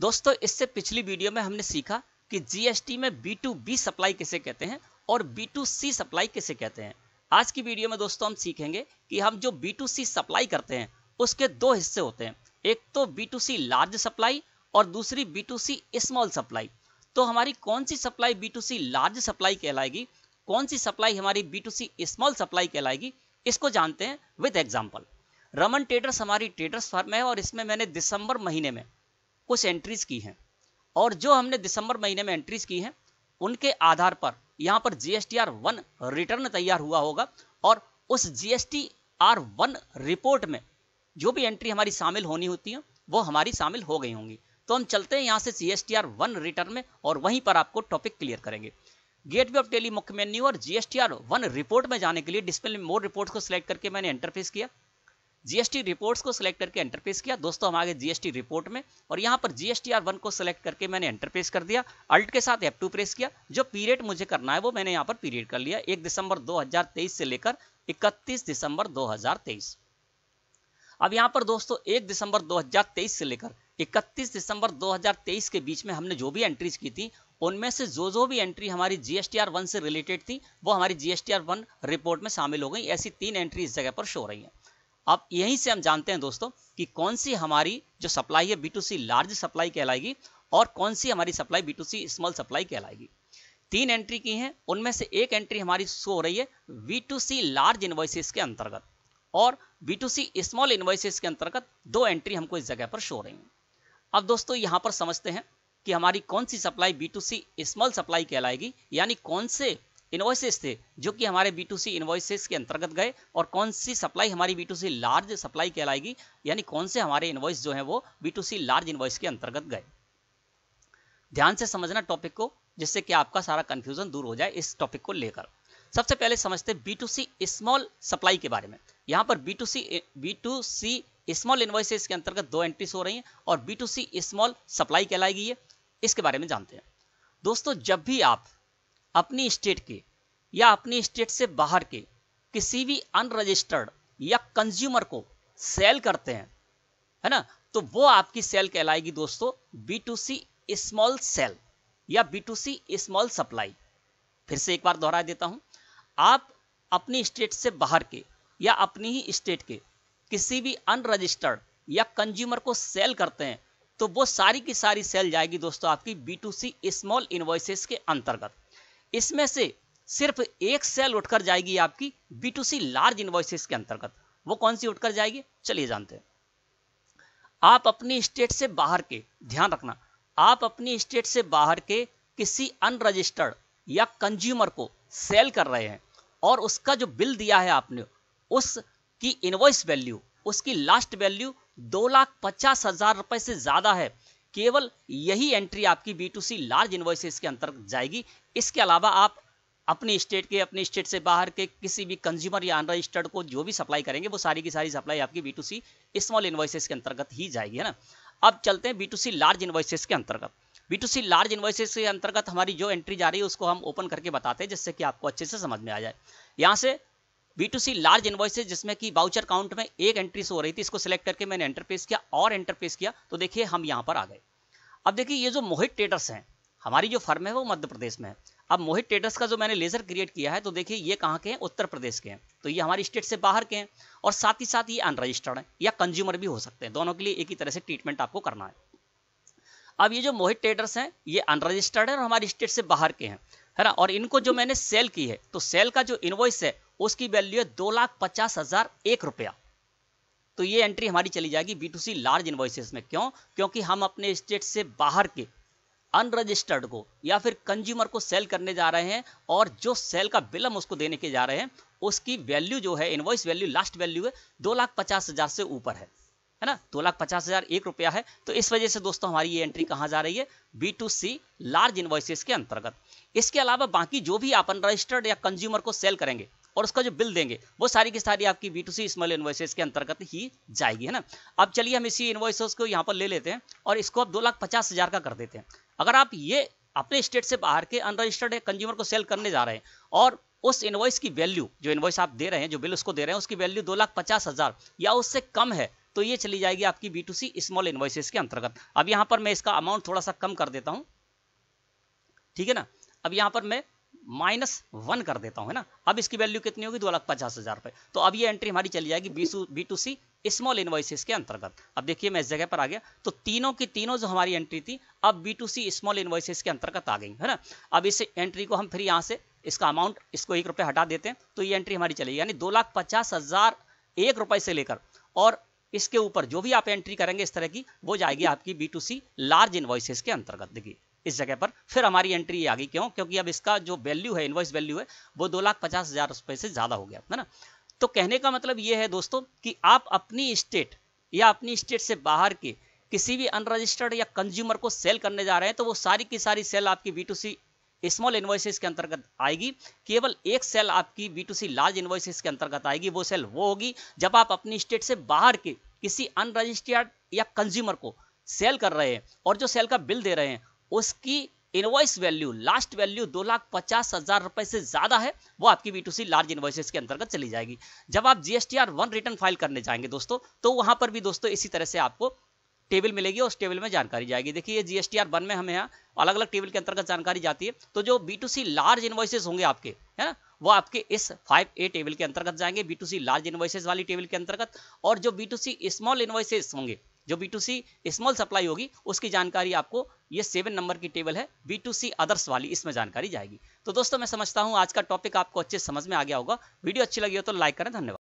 दोस्तों इससे पिछली वीडियो में हमने सीखा कि जीएसटी में B2B सप्लाई किसे कहते हैं और B2C सप्लाई किसे कहते हैं। आज की वीडियो में दोस्तों हम सीखेंगे कि हम जो B2C सप्लाई करते हैं उसके दो हिस्से होते हैं, एक तो B2C लार्ज सप्लाई और दूसरी B2C स्मॉल सप्लाई। तो हमारी कौन C supply B2C large supply कहलाएगी, कौन सी सप्लाई हमारी B2C स्मॉल सप्लाई कहलाएगी, इसको जानते हैं विद एग्जाम्पल। रमन ट्रेडर्स हमारी ट्रेडर्स फर्म है और इसमें मैंने दिसंबर महीने में कुछ एंट्रीज की हैं और जो हमने दिसंबर महीने में एंट्रीज की हैं उनके आधार पर यहाँ पर GSTR1 रिटर्न तैयार हुआ होगा और उस GSTR1 रिपोर्ट में जो भी एंट्री हमारी शामिल होनी होती है वो हमारी शामिल हो गई होंगी। तो हम चलते हैं यहाँ से GSTR1 रिटर्न में और वहीं पर आपको टॉपिक क्लियर करेंगे। गेटवे ऑफ टेली मुख्य मेन्यू और GSTR1 रिपोर्ट में जाने के लिए डिस्प्ले में मोर रिपोर्ट्स को सिलेक्ट करके मैंने इंटरफेस किया, जीएसटी रिपोर्ट्स को सिलेक्ट करके इंटरफेस किया। दोस्तों हम आगे जीएसटी रिपोर्ट में और यहाँ पर GSTR1 को सिलेक्ट करके मैंने इंटरफेस कर दिया। अल्ट के साथ F2 प्रेस किया। जो पीरियड मुझे करना है वो मैंने यहाँ पर पीरियड कर लिया, 1 दिसंबर 2023 से लेकर 31 दिसंबर 2023। अब यहाँ पर दोस्तों 1 दिसंबर 2023 से लेकर 31 दिसंबर 2023 के बीच में हमने जो भी एंट्रीज की थी उनमें से जो भी एंट्री हमारी GSTR1 से रिलेटेड थी वो हमारी GSTR1 रिपोर्ट में शामिल हो गई। ऐसी 3 एंट्री इस जगह पर शो रही हैं। अब यहीं से हम जानते हैं दोस्तों कि कौन सी हमारी जो सप्लाई है B2C लार्ज सप्लाई कहलाएगी और कौन सी हमारी सप्लाई B2C स्मॉल सप्लाई कहलाएगी। 3 एंट्री की हैं, उनमें से एक एंट्री हमारी शो हो रही है B2C लार्ज इनवॉइसेस के अंतर्गत और B2C स्मॉल इनवॉइसेस के अंतर्गत 2 एंट्री हमको इस जगह पर शो हो रही हैं। अब दोस्तों यहां पर समझते हैं कि हमारी कौन C supply B2C small supply कहलाएगी, यानी कौन से इनवॉइसेस थे जो कि हमारे B2C इनवॉइसेस के अंतर्गत गए और कौन सी सप्लाई हमारी B2C लार्ज सप्लाई कहलाएगी, यानी कौन से हमारे इनवॉइस जो हैं वो B2C लार्ज इनवॉइस के अंतर्गत गए। ध्यान से समझना टॉपिक को, जिससे कि आपका सारा कंफ्यूजन दूर हो जाए इस टॉपिक को लेकर। सबसे पहले समझते हैं B2C स्मॉल सप्लाई के बारे में। यहाँ पर B2C स्मॉल इनवॉइसेस के अंतर्गत 2 एंट्रीज हो रही हैं और B2C स्मॉल सप्लाई कहलाएगी ये, इसके बारे में जानते हैं। दोस्तों जब भी आप अपनी स्टेट के या अपनी स्टेट से बाहर के किसी भी अनरजिस्टर्ड या कंज्यूमर को सेल करते हैं, है ना, तो वो आपकी सेल कहलाएगी दोस्तों B2C स्मॉल सेल या B2C स्मॉल सप्लाई। फिर से एक बार दोहरा देता हूं, आप अपनी स्टेट से बाहर के या अपनी ही स्टेट के किसी भी अनरजिस्टर्ड या कंज्यूमर को सेल करते हैं तो वो सारी की सारी सेल जाएगी दोस्तों आपकी B2C स्मॉल इनवॉइसेस के अंतर्गत। इसमें से सिर्फ एक सेल उठकर जाएगी आपकी B2C लार्ज इनवॉइसेस के अंतर्गत। वो कौन सी उठकर जाएगी, चलिए जानते हैं। आप अपनी स्टेट से बाहर के, ध्यान रखना, आप अपनी स्टेट से बाहर के किसी अनरजिस्टर्ड या कंज्यूमर को सेल कर रहे हैं और उसका जो बिल दिया है आपने, उसकी इनवॉइस वैल्यू, उसकी लास्ट वैल्यू 2,50,000 रुपए से ज्यादा है, केवल यही एंट्री आपकी B2C लार्ज इनवॉइसेस के अंतर्गत जाएगी। इसके अलावा आप अपनी स्टेट के, अपनी स्टेट से बाहर के किसी भी कंज्यूमर या अनरजिस्टर्ड को जो भी सप्लाई करेंगे वो सारी की सारी सप्लाई आपकी B2C स्मॉल इनवॉइसेस के अंतर्गत ही जाएगी, है ना। अब चलते हैं B2C लार्ज इनवॉइसेस के अंतर्गत। B2C लार्ज इनवॉइसेस के अंतर्गत हमारी जो एंट्री जा रही है उसको हम ओपन करके बताते हैं जिससे कि आपको अच्छे से समझ में आ जाए। यहाँ से B2C लार्ज इनवॉइसेस जिसमें कि वाउचर काउंट में एक एंट्री हो रही थी, इसको सिलेक्ट करके मैंने इंटरफेस किया और इंटरफेस किया तो देखिए हम यहाँ पर आ गए। अब देखिए ये जो मोहित ट्रेडर्स हैं, हमारी जो फर्म है वो मध्य प्रदेश में है। अब मोहित ट्रेडर्स का जो मैंने लेजर क्रिएट किया है तो देखिए ये कहाँ के हैं, उत्तर प्रदेश के हैं, तो ये हमारी स्टेट से बाहर के हैं और साथ ही साथ ये अनरजिस्टर्ड है या कंज्यूमर भी हो सकते हैं, दोनों के लिए एक ही तरह से ट्रीटमेंट आपको करना है। अब ये जो मोहित ट्रेडर्स हैं ये अनरजिस्टर्ड है और हमारी स्टेट से बाहर के हैं, है ना, और इनको जो मैंने सेल की है तो सेल का जो इनवॉइस है उसकी वैल्यू है 2,50,001 रुपया। तो ये एंट्री हमारी चली जाएगी B2C लार्ज इनवॉइसेस में। क्यों? क्योंकि हम अपने स्टेट से बाहर के अनरजिस्टर्ड को या फिर कंज्यूमर को सेल करने जा रहे हैं और जो सेल का बिल हम उसको देने के जा रहे हैं उसकी वैल्यू जो है, इनवॉइस वैल्यू, लास्ट वैल्यू है 2,50,000 से ऊपर है ना, 2,50,001 रुपया है। तो इस वजह से दोस्तों हमारी ये एंट्री कहाँ जा रही है, B2C लार्ज इनवॉइसेस के अंतर्गत। इसके अलावा बाकी जो भी आप अनरजिस्टर्ड या कंज्यूमर को सेल करेंगे और उसका जो बिल देंगे वो सारी की सारी आपकी B2C स्मॉल इनवॉइसेस के अंतर्गत ही जाएगी, है ना। अब चलिए हम इसी इनवॉइसेस को यहाँ पर ले लेते हैं और इसको अब 2,50,000 का कर देते हैं। अगर आप ये अपने स्टेट से बाहर के अनरजिस्टर्ड कंज्यूमर को सेल करने जा रहे हैं और उस इनवॉइस की वैल्यू, जो इनवॉइस आप दे रहे हैं, जो बिल उसको दे रहे हैं, उसकी वैल्यू 2,50,000 या उससे कम है, तो ये चली जाएगी आपकी B2C स्मॉल इनवॉइसेस के अंतर्गत। अब यहाँ पर मैं इसका अमाउंट थोड़ा सा कम कर देता हूँ, ठीक है ना। अब यहाँ पर मैं -1 कर देता हूँ, है ना। अब इसकी वैल्यू कितनी होगी, 2,50,000 रुपए। तो अब ये एंट्री हमारी चली जाएगी B2C स्मॉल इनवॉइसेस के अंतर्गत। अब देखिए मैं इस जगह पर आ गया, तो तीनों की तीनों जो हमारी एंट्री थी अब B2C स्मॉल इनवॉइसेस के अंतर्गत आ गई, है ना। अब इस एंट्री को हम फिर यहाँ से इसका अमाउंट इसको 1 रुपये हटा देते हैं, तो ये एंट्री हमारी चलेगी, यानी 2,50,001 रुपए से लेकर और इसके ऊपर जो भी आप एंट्री करेंगे इस तरह की, वो जाएगी आपकी B2C लार्ज इनवॉइसेस के अंतर्गत। देखिए इस जगह पर फिर हमारी एंट्री आ गई, क्यों, क्योंकि अब इसका जो वैल्यू है, इनवॉइस वैल्यू है, वो 2,50,000 रुपए से ज्यादा हो गया, है ना। तो कहने का मतलब ये है दोस्तों कि आप अपनी स्टेट या अपनी स्टेट से बाहर के किसी भी अनरजिस्टर्ड या कंज्यूमर को सेल करने जा रहे हैं, तो वो सारी की सारी सेल आपकी B2C स्मॉल इनवॉइसेस के अंतर्गत आएगी। केवल एक सेल आपकी B2C लार्ज इनवॉइसेस के अंतर्गत आएगी। वो सेल वो होगी जब आप अपनी स्टेट से बाहर के किसी अनरजिस्टर्ड या कंज्यूमर को सेल कर रहे हैं और जो सेल का बिल दे रहे हैं उसकी इनवॉइस वैल्यू, लास्ट वैल्यू 2,50,000 रुपए से ज्यादा है, वो आपकी B2C लार्ज इनवॉइसेस के अंतर्गत चली जाएगी। जब आप GSTR 1 रिटर्न फाइल करने जाएंगे दोस्तों, तो वहां पर भी दोस्तों इसी तरह से आपको टेबल मिलेगी और उस टेबल में जानकारी जाएगी। देखिए ये GSTR 1 में हमें यहाँ अलग अलग टेबल के अंतर्गत जानकारी जाती है। तो जो B2C लार्ज इनवॉइसेस होंगे आपके, है ना, वो आपके इस 5A टेबल के अंतर्गत जाएंगे, B2C लार्ज इनवॉइसेस वाली टेबल के अंतर्गत। और जो B2C स्मॉल इनवॉइसेस होंगे, जो B2C स्मॉल सप्लाई होगी, उसकी जानकारी आपको ये 7 नंबर की टेबल है B2C अदर्स वाली, इसमें जानकारी जाएगी। तो दोस्तों मैं समझता हूँ आज का टॉपिक आपको अच्छे समझ में आ गया होगा। वीडियो अच्छी लगी हो तो लाइक करें। धन्यवाद।